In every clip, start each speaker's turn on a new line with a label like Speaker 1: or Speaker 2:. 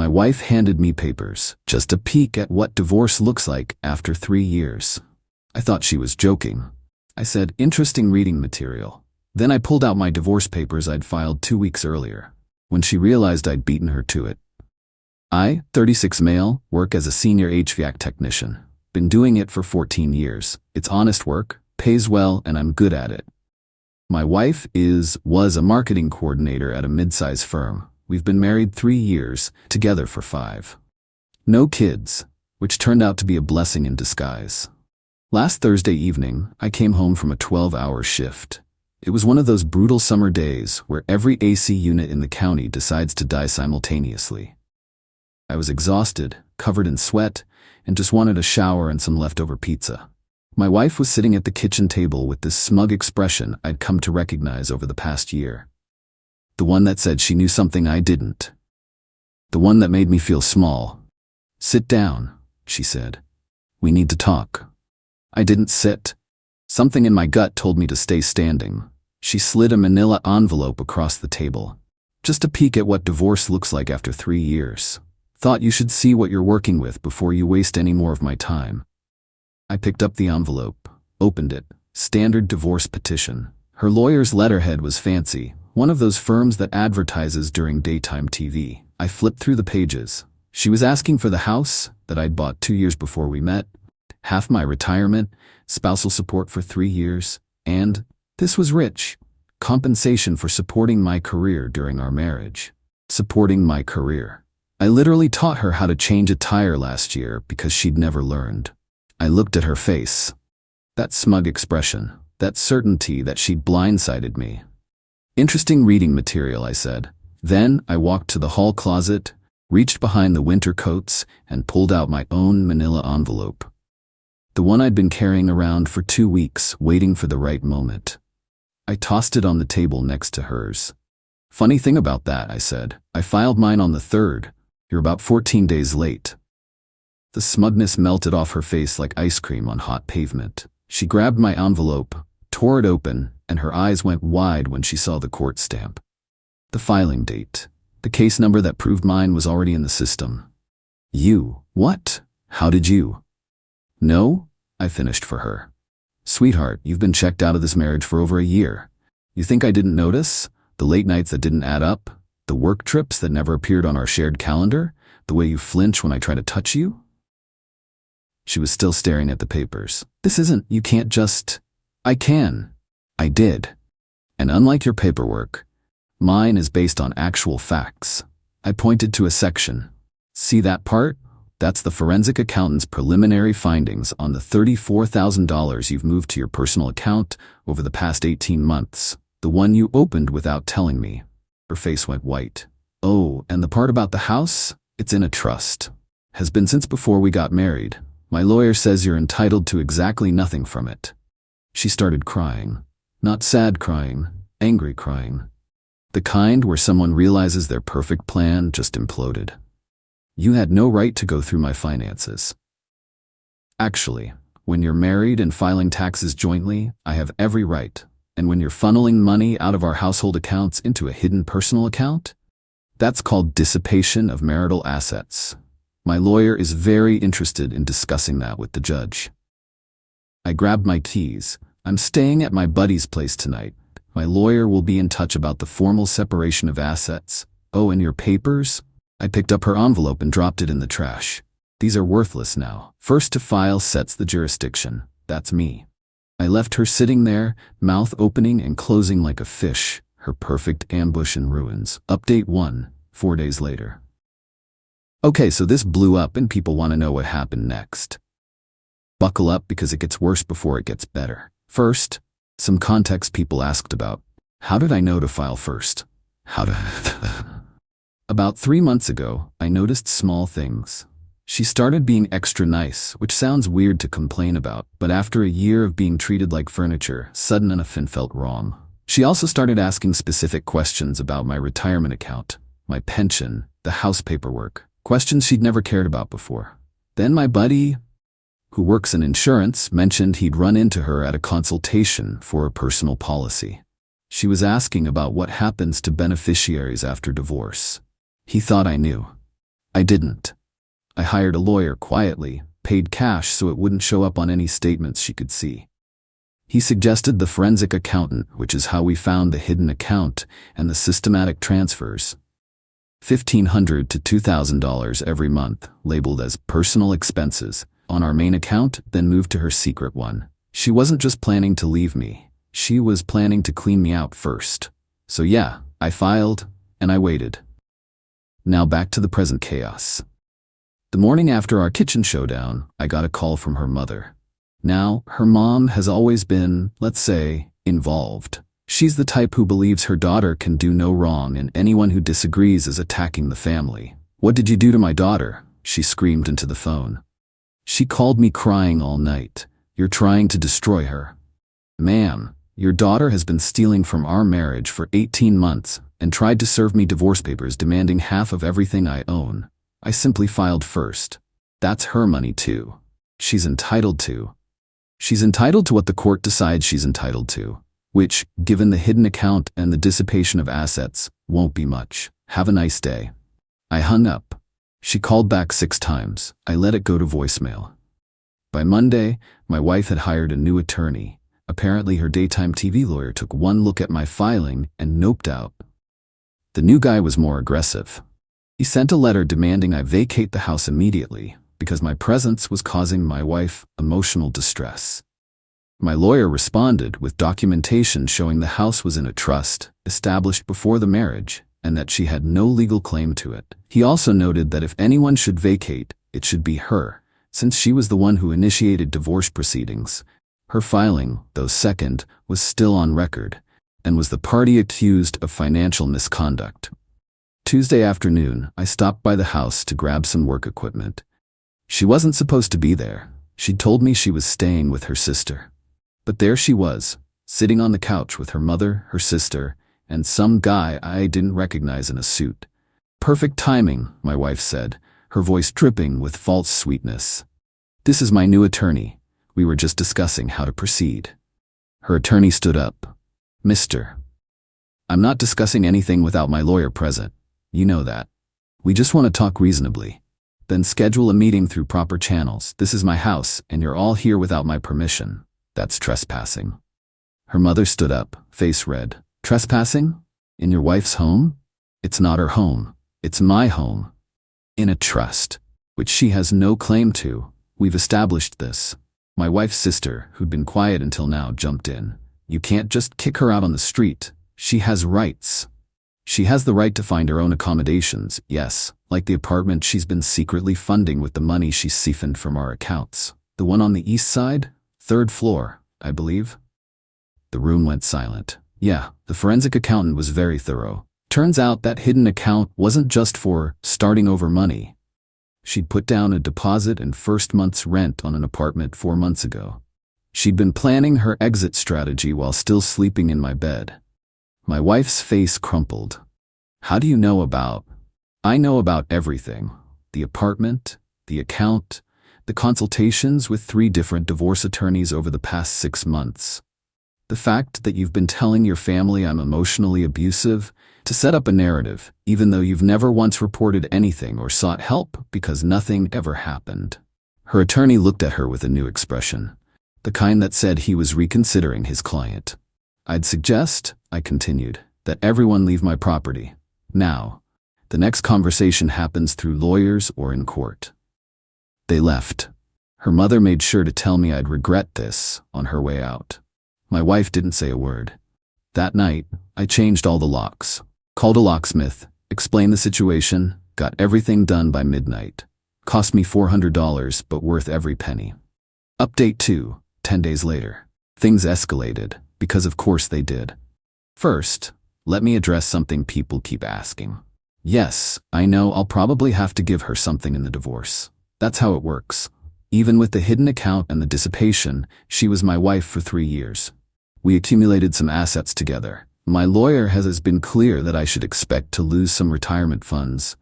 Speaker 1: wife handed me papers, just a peek at what divorce looks like after 3 years. I thought she was joking. I said, "Interesting reading material." Then I pulled out my divorce papers I'd filed 2 weeks earlier, when she realized I'd beaten her to it. I, 36 male, work as a senior HVAC technician. Been doing it for 14 years. It's honest work, pays well, and I'm good at it. My wife was a marketing coordinator at a mid-size firm. We've been married 3 years, together for 5. No kids, which turned out to be a blessing in disguise. Last Thursday evening, I came home from a 12-hour shift. It was one of those brutal summer days where every AC unit in the county decides to die simultaneously. I was exhausted, covered in sweat, and just wanted a shower and some leftover pizza. My wife was sitting at the kitchen table with this smug expression I'd come to recognize over the past year. The one that said she knew something I didn't. The one that made me feel small. "Sit down," she said. "We need to talk." I didn't sit. Something in my gut told me to stay standing. She slid a manila envelope across the table. "Just a peek at what divorce looks like after 3 years. Thought you should see what you're working with before you waste any more of my time." I picked up the envelope, opened it. Standard divorce petition. Her lawyer's letterhead was fancy, one of those firms that advertises during daytime TV. I flipped through the pages. She was asking for the house that I'd bought 2 years before we met, half my retirement, spousal support for 3 years, and, this was rich, compensation for supporting my career during our marriage. Supporting my career. I literally taught her how to change a tire last year because she'd never learned. I looked at her face. That smug expression, that certainty that she'd blindsided me. "Interesting reading material," I said. Then I walked to the hall closet, reached behind the winter coats, and pulled out my own manila envelope. The one I'd been carrying around for 2 weeks, waiting for the right moment. I tossed it on the table next to hers. "Funny thing about that," I said. "I filed mine on the 3rd. You're about 14 days late." The smugness melted off her face like ice cream on hot pavement. She grabbed my envelope, tore it open, and her eyes went wide when she saw the court stamp. The filing date. The case number that proved mine was already in the system. "You, what? How did you?" "No," I finished for her. "Sweetheart, you've been checked out of this marriage for over a year. You think I didn't notice? The late nights that didn't add up? The work trips that never appeared on our shared calendar? The way you flinch when I try to touch you?" She was still staring at the papers. You can't just..." "I can. I did. And unlike your paperwork, mine is based on actual facts." I pointed to a section. "See that part? That's the forensic accountant's preliminary findings on the $34,000 you've moved to your personal account over the past 18 months. The one you opened without telling me." Her face went white. "Oh, and the part about the house? It's in a trust. Has been since before we got married. My lawyer says you're entitled to exactly nothing from it." She started crying. Not sad crying, angry crying. The kind where someone realizes their perfect plan just imploded. "You had no right to go through my finances. Actually, when you're married and filing taxes jointly, I have every right. And when you're funneling money out of our household accounts into a hidden personal account, that's called dissipation of marital assets. My lawyer is very interested in discussing that with the judge." I grabbed my keys. "I'm staying at my buddy's place tonight. My lawyer will be in touch about the formal separation of assets. Oh, and your papers?" I picked up her envelope and dropped it in the trash. "These are worthless now. First to file sets the jurisdiction. That's me." I left her sitting there, mouth opening and closing like a fish, her perfect ambush in ruins. Update 1, 4 days later. Okay, so this blew up and people want to know what happened next. Buckle up because it gets worse before it gets better. First, some context people asked about. How did I know to file first? About 3 months ago, I noticed small things. She started being extra nice, which sounds weird to complain about, but after a year of being treated like furniture, sudden enough felt wrong. She also started asking specific questions about my retirement account, my pension, the house paperwork, questions she'd never cared about before. Then my buddy, who works in insurance, mentioned he'd run into her at a consultation for a personal policy. She was asking about what happens to beneficiaries after divorce. He thought I knew. I didn't. I hired a lawyer quietly, paid cash so it wouldn't show up on any statements she could see. He suggested the forensic accountant, which is how we found the hidden account and the systematic transfers. $1,500 to $2,000 every month, labeled as personal expenses, on our main account, then moved to her secret one. She wasn't just planning to leave me. She was planning to clean me out first. So yeah, I filed, and I waited. Now back to the present chaos. The morning after our kitchen showdown, I got a call from her mother. Now, her mom has always been, let's say, involved. She's the type who believes her daughter can do no wrong and anyone who disagrees is attacking the family. "What did you do to my daughter?" she screamed into the phone. She called me crying all night. "You're trying to destroy her." "Ma'am, your daughter has been stealing from our marriage for 18 months and tried to serve me divorce papers demanding half of everything I own. I simply filed first. That's her money too. She's entitled to. She's entitled to what the court decides she's entitled to, which, given the hidden account and the dissipation of assets, won't be much. Have a nice day." I hung up. She called back 6 times. I let it go to voicemail. By Monday, my wife had hired a new attorney. Apparently her daytime TV lawyer took one look at my filing and noped out. The new guy was more aggressive. He sent a letter demanding I vacate the house immediately because my presence was causing my wife emotional distress. My lawyer responded with documentation showing the house was in a trust established before the marriage and that she had no legal claim to it. He also noted that if anyone should vacate, it should be her, since she was the one who initiated divorce proceedings. Her filing, though second, was still on record and was the party accused of financial misconduct. Tuesday afternoon, I stopped by the house to grab some work equipment. She wasn't supposed to be there. She'd told me she was staying with her sister. But there she was, sitting on the couch with her mother, her sister, and some guy I didn't recognize in a suit. "Perfect timing," my wife said, her voice dripping with false sweetness. "This is my new attorney. We were just discussing how to proceed." Her attorney stood up. "Mister, I'm not discussing anything without my lawyer present. You know that. We just want to talk reasonably. Then schedule a meeting through proper channels. This is my house, and you're all here without my permission. That's trespassing." Her mother stood up, face red. "Trespassing? In your wife's home? It's not her home. It's my home. In a trust, which she has no claim to. We've established this." My wife's sister, who'd been quiet until now, jumped in. "You can't just kick her out on the street. She has rights. She has the right to find her own accommodations, yes, like the apartment she's been secretly funding with the money she's siphoned from our accounts. The one on the east side? 3rd floor, I believe." The room went silent. Yeah, the forensic accountant was very thorough. Turns out that hidden account wasn't just for starting over money. She'd put down a deposit and first month's rent on an apartment 4 months ago. She'd been planning her exit strategy while still sleeping in my bed. My wife's face crumpled. "How do you know about?" "I know about everything. The apartment, the account, the consultations with 3 different divorce attorneys over the past 6 months. The fact that you've been telling your family I'm emotionally abusive to set up a narrative, even though you've never once reported anything or sought help because nothing ever happened." Her attorney looked at her with a new expression, the kind that said he was reconsidering his client. "I'd suggest," I continued, "that everyone leave my property. Now. The next conversation happens through lawyers or in court." They left. Her mother made sure to tell me I'd regret this on her way out. My wife didn't say a word. That night, I changed all the locks, called a locksmith, explained the situation, got everything done by midnight. Cost me $400, but worth every penny. Update 2, 10 days later. Things escalated, because of course they did. First, let me address something people keep asking. Yes, I know I'll probably have to give her something in the divorce. That's how it works. Even with the hidden account and the dissipation, she was my wife for 3 years. We accumulated some assets together. My lawyer has been clear that I should expect to lose some retirement funds,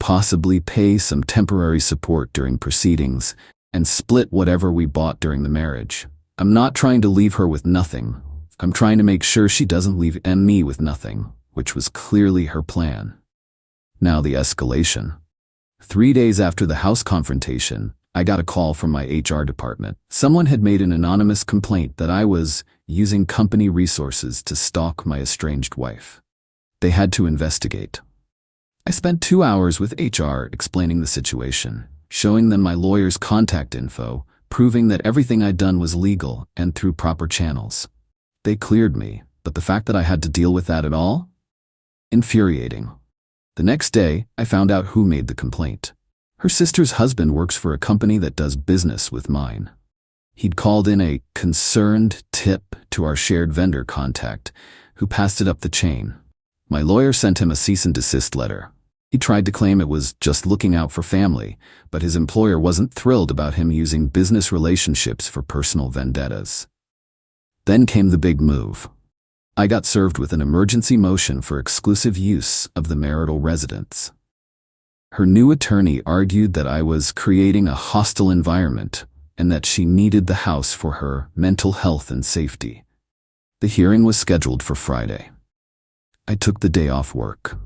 Speaker 1: possibly pay some temporary support during proceedings, and split whatever we bought during the marriage. I'm not trying to leave her with nothing. I'm trying to make sure she doesn't leave me with nothing, which was clearly her plan. Now the escalation. 3 days after the house confrontation, I got a call from my HR department. Someone had made an anonymous complaint that I was using company resources to stalk my estranged wife. They had to investigate. I spent 2 hours with HR explaining the situation, showing them my lawyer's contact info, proving that everything I'd done was legal and through proper channels. They cleared me, but the fact that I had to deal with that at all? Infuriating. The next day, I found out who made the complaint. Her sister's husband works for a company that does business with mine. He'd called in a concerned tip to our shared vendor contact, who passed it up the chain. My lawyer sent him a cease and desist letter. He tried to claim it was just looking out for family, but his employer wasn't thrilled about him using business relationships for personal vendettas. Then came the big move. I got served with an emergency motion for exclusive use of the marital residence. Her new attorney argued that I was creating a hostile environment and that she needed the house for her mental health and safety. The hearing was scheduled for Friday. I took the day off work.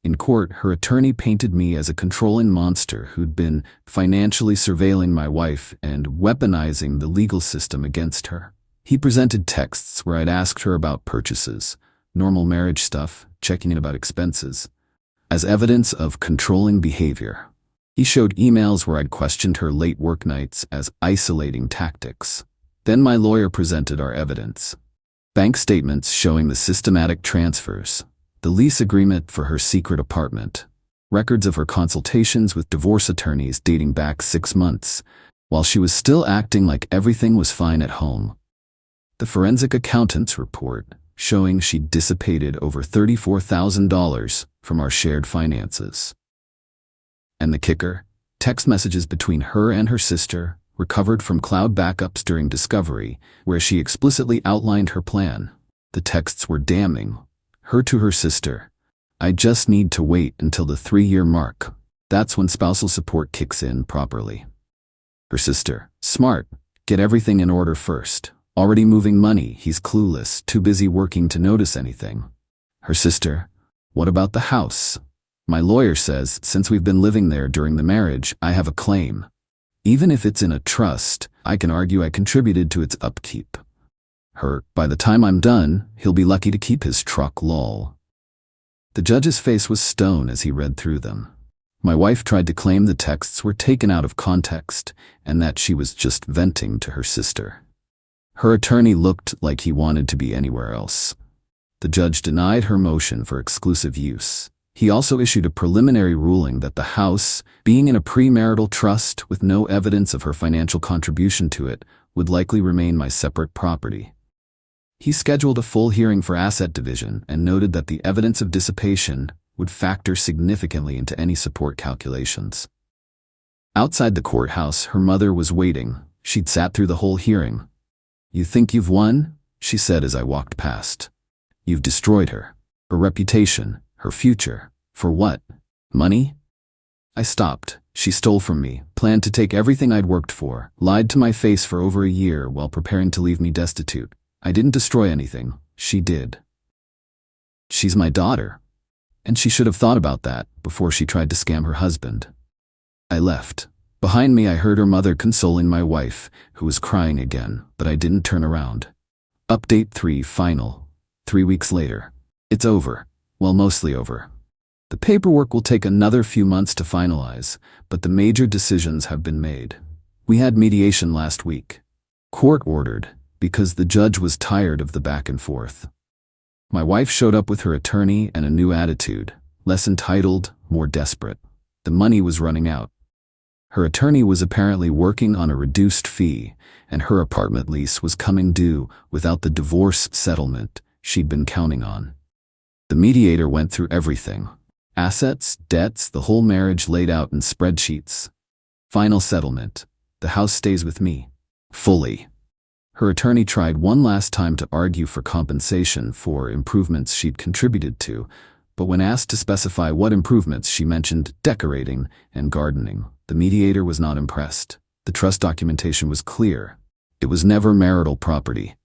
Speaker 1: In court, her attorney painted me as a controlling monster who'd been financially surveilling my wife and weaponizing the legal system against her. He presented texts where I'd asked her about purchases, normal marriage stuff, checking in about expenses, as evidence of controlling behavior. He showed emails where I'd questioned her late work nights as isolating tactics. Then my lawyer presented our evidence. Bank statements showing the systematic transfers, the lease agreement for her secret apartment, records of her consultations with divorce attorneys dating back 6 months, while she was still acting like everything was fine at home. The forensic accountant's report showing she dissipated over $34,000 from our shared finances. And the kicker, text messages between her and her sister, recovered from cloud backups during discovery, where she explicitly outlined her plan. The texts were damning. Her to her sister, "I just need to wait until the 3-year mark. That's when spousal support kicks in properly." Her sister, "Smart, get everything in order first. Already moving money, he's clueless, too busy working to notice anything." Her sister, "What about the house? My lawyer says since we've been living there during the marriage, I have a claim. Even if it's in a trust, I can argue I contributed to its upkeep." Her, "By the time I'm done, he'll be lucky to keep his truck, lol." The judge's face was stone as he read through them. My wife tried to claim the texts were taken out of context and that she was just venting to her sister. Her attorney looked like he wanted to be anywhere else. The judge denied her motion for exclusive use. He also issued a preliminary ruling that the house, being in a premarital trust with no evidence of her financial contribution to it, would likely remain my separate property. He scheduled a full hearing for asset division and noted that the evidence of dissipation would factor significantly into any support calculations. Outside the courthouse, her mother was waiting. She'd sat through the whole hearing. "You think you've won?" she said as I walked past. "You've destroyed her reputation, her future. For what? Money?" I stopped. She stole from me, planned to take everything I'd worked for, lied to my face for over a year while preparing to leave me destitute. I didn't destroy anything. She did. She's my daughter, and she should have thought about that before she tried to scam her husband. I left. Behind me, I heard her mother consoling my wife, who was crying again, but I didn't turn around. Update 3 final. 3 weeks later. It's over. Well, mostly over. The paperwork will take another few months to finalize, but the major decisions have been made. We had mediation last week. Court ordered, because the judge was tired of the back and forth. My wife showed up with her attorney and a new attitude, less entitled, more desperate. The money was running out. Her attorney was apparently working on a reduced fee, and her apartment lease was coming due without the divorce settlement she'd been counting on. The mediator went through everything. Assets, debts, the whole marriage laid out in spreadsheets. Final settlement. The house stays with me. Fully. Her attorney tried one last time to argue for compensation for improvements she'd contributed to, but when asked to specify what improvements, she mentioned decorating and gardening. The mediator was not impressed. The trust documentation was clear. It was never marital property.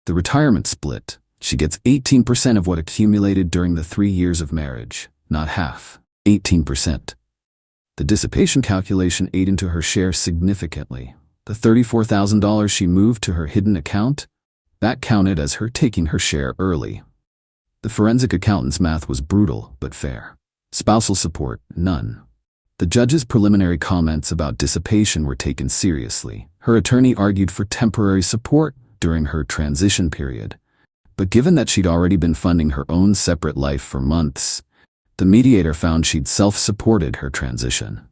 Speaker 1: The retirement split. She gets 18% of what accumulated during the 3 years of marriage, not half. 18%. The dissipation calculation ate into her share significantly. The $34,000 she moved to her hidden account, that counted as her taking her share early. The forensic accountant's math was brutal but fair. Spousal support, none. The judge's preliminary comments about dissipation were taken seriously. Her attorney argued for temporary support during her transition period. But given that she'd already been funding her own separate life for months, the mediator found she'd self-supported her transition.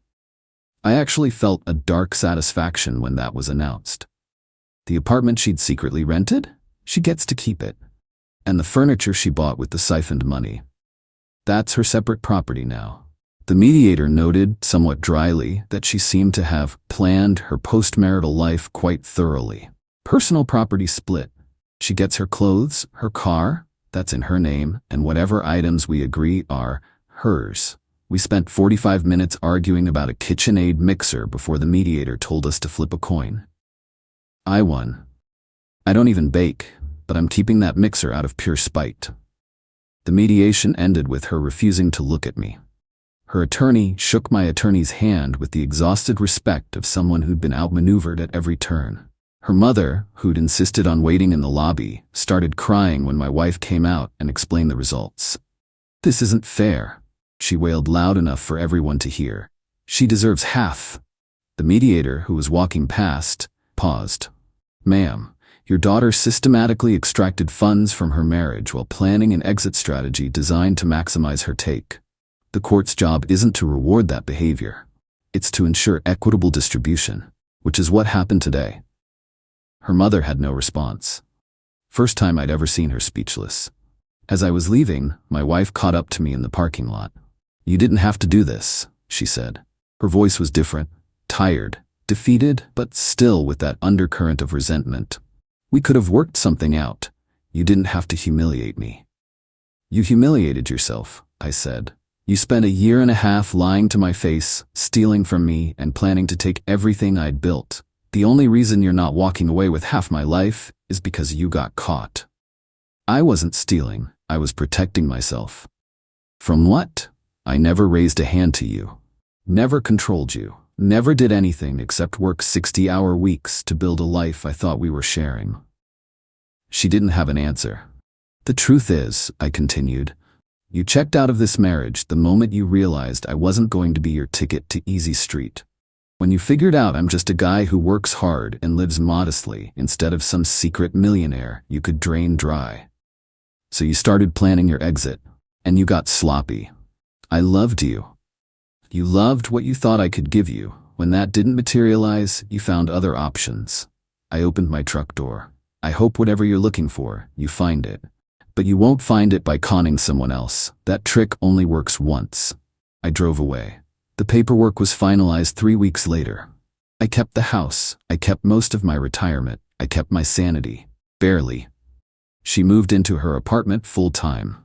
Speaker 1: I actually felt a dark satisfaction when that was announced. The apartment she'd secretly rented? She gets to keep it. And the furniture she bought with the siphoned money. That's her separate property now. The mediator noted, somewhat dryly, that she seemed to have planned her postmarital life quite thoroughly. Personal property split. She gets her clothes, her car, that's in her name, and whatever items we agree are hers. We spent 45 minutes arguing about a KitchenAid mixer before the mediator told us to flip a coin. I won. I don't even bake, but I'm keeping that mixer out of pure spite. The mediation ended with her refusing to look at me. Her attorney shook my attorney's hand with the exhausted respect of someone who'd been outmaneuvered at every turn. Her mother, who'd insisted on waiting in the lobby, started crying when my wife came out and explained the results. "This isn't fair," she wailed loud enough for everyone to hear. "She deserves half." The mediator, who was walking past, paused. "Ma'am, your daughter systematically extracted funds from her marriage while planning an exit strategy designed to maximize her take. The court's job isn't to reward that behavior. It's to ensure equitable distribution, which is what happened today." Her mother had no response. First time I'd ever seen her speechless. As I was leaving, my wife caught up to me in the parking lot. "You didn't have to do this," she said. Her voice was different, tired, defeated, but still with that undercurrent of resentment. "We could have worked something out. You didn't have to humiliate me." "You humiliated yourself," I said. "You spent a year and a half lying to my face, stealing from me, and planning to take everything I'd built. The only reason you're not walking away with half my life is because you got caught." I wasn't stealing, I was protecting myself. "From what? I never raised a hand to you. Never controlled you. Never did anything except work 60-hour weeks to build a life I thought we were sharing." She didn't have an answer. "The truth is," I continued, "you checked out of this marriage the moment you realized I wasn't going to be your ticket to Easy Street. When you figured out I'm just a guy who works hard and lives modestly instead of some secret millionaire you could drain dry. So you started planning your exit, and you got sloppy. I loved you. You loved what you thought I could give you. When that didn't materialize, you found other options. I opened my truck door. I hope whatever you're looking for, you find it. But you won't find it by conning someone else. That trick only works once." I drove away. The paperwork was finalized 3 weeks later. I kept the house. I kept most of my retirement. I kept my sanity. Barely. She moved into her apartment full-time.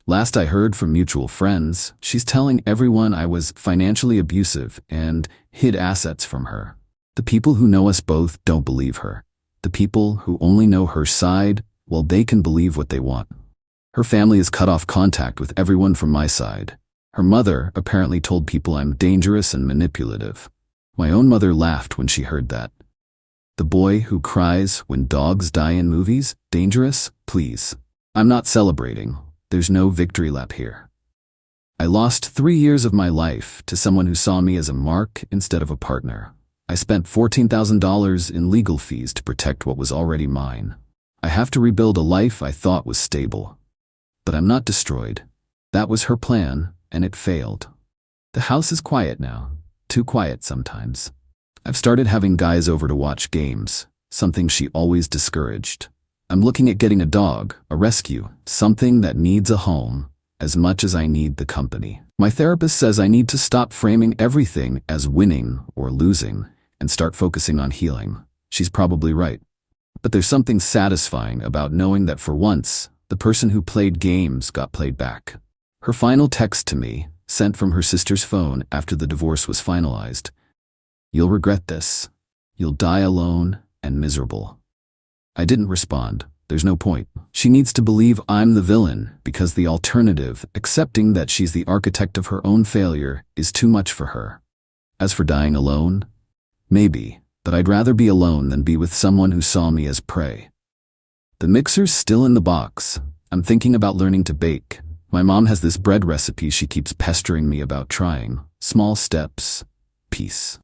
Speaker 1: Last I heard from mutual friends, she's telling everyone I was financially abusive and hid assets from her. The people who know us both don't believe her. The people who only know her side, well, they can believe what they want. Her family has cut off contact with everyone from my side. Her mother apparently told people I'm dangerous and manipulative. My own mother laughed when she heard that. The boy who cries when dogs die in movies? Dangerous? Please. I'm not celebrating. There's no victory lap here. I lost 3 years of my life to someone who saw me as a mark instead of a partner. I spent $14,000 in legal fees to protect what was already mine. I have to rebuild a life I thought was stable. But I'm not destroyed. That was her plan, and it failed. The house is quiet now. Too quiet sometimes. I've started having guys over to watch games, something she always discouraged. I'm looking at getting a dog, a rescue, something that needs a home, as much as I need the company. My therapist says I need to stop framing everything as winning or losing and start focusing on healing. She's probably right. But there's something satisfying about knowing that for once, the person who played games got played back. Her final text to me, sent from her sister's phone after the divorce was finalized. "You'll regret this. You'll die alone and miserable." I didn't respond. There's no point. She needs to believe I'm the villain because the alternative, accepting that she's the architect of her own failure, is too much for her. As for dying alone, maybe, but I'd rather be alone than be with someone who saw me as prey. The mixer's still in the box. I'm thinking about learning to bake. My mom has this bread recipe she keeps pestering me about trying. Small steps. Peace.